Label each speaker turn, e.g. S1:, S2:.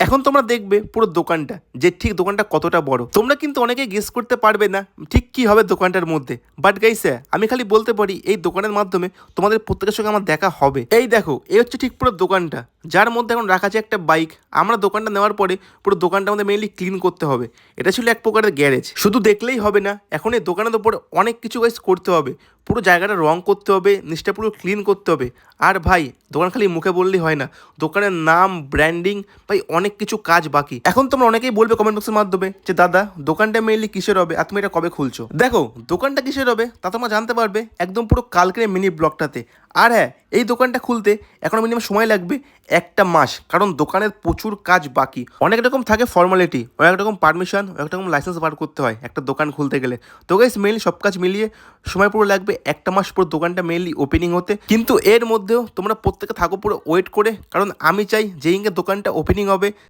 S1: এখন তোমরা দেখবে পুরো দোকানটা, যে ঠিক দোকানটা কতটা বড়। তোমরা কিন্তু অনেকে গেস করতে পারবে না ঠিক কি হবে দোকানটার মধ্যে, বাট গাইস আমি খালি বলতে পারি এই দোকানের মাধ্যমে তোমাদের প্রত্যেকের সঙ্গে আমার দেখা হবে। এই দেখো, এই হচ্ছে ঠিক পুরো দোকানটা, যার মধ্যে এখন রাখা আছে একটা বাইক। আমরা দোকানটা নেওয়ার পরে পুরো দোকানটা আমাদের মেইনলি ক্লিন করতে হবে। এটা ছিল এক প্রকারের গ্যারেজ। শুধু দেখলেই হবে না, এখন এই দোকানের উপরে অনেক কিছু গাইস করতে হবে। পুরো জায়গাটা রং করতে হবে, নিচটা পুরো ক্লিন করতে হবে। আর ভাই দোকান খালি মুখে বললেই হয় না, দোকানের নাম, ব্র্যান্ডিং, ভাই অনেক কিছু কাজ বাকি। এখন তোমরা অনেকেই বলবে কমেন্ট বক্সের মাধ্যমে যে দাদা দোকানটা মেইনলি কিসের হবে আর তুমি এটা কবে খুলছো। দেখো দোকানটা কিসের হবে তা তোমরা জানতে পারবে একদম পুরো কালকের মিনি ব্লগটাতে। আর হ্যাঁ, এই দোকানটা খুলতে এখন মিনিমাম সময় লাগবে 1 মাস, কারণ দোকানের প্রচুর কাজ বাকি। অনেক রকম থাকে ফর্মালিটি, অনেক রকম পারমিশন, অনেক রকম লাইসেন্স বার করতে হয় একটা দোকান খুলতে গেলে। তো গাইস মেইনলি সব কাজ মিলিয়ে সময় পুরো লাগবে 1 মাস পুরো দোকানটা মেইনলি ওপেনিং হতে। কিন্তু এর মধ্যেও তোমরা প্রত্যেকে থাকো পুরো ওয়েট করে, কারণ আমি চাই যেদিনকে দোকানটা ওপেনিং হবে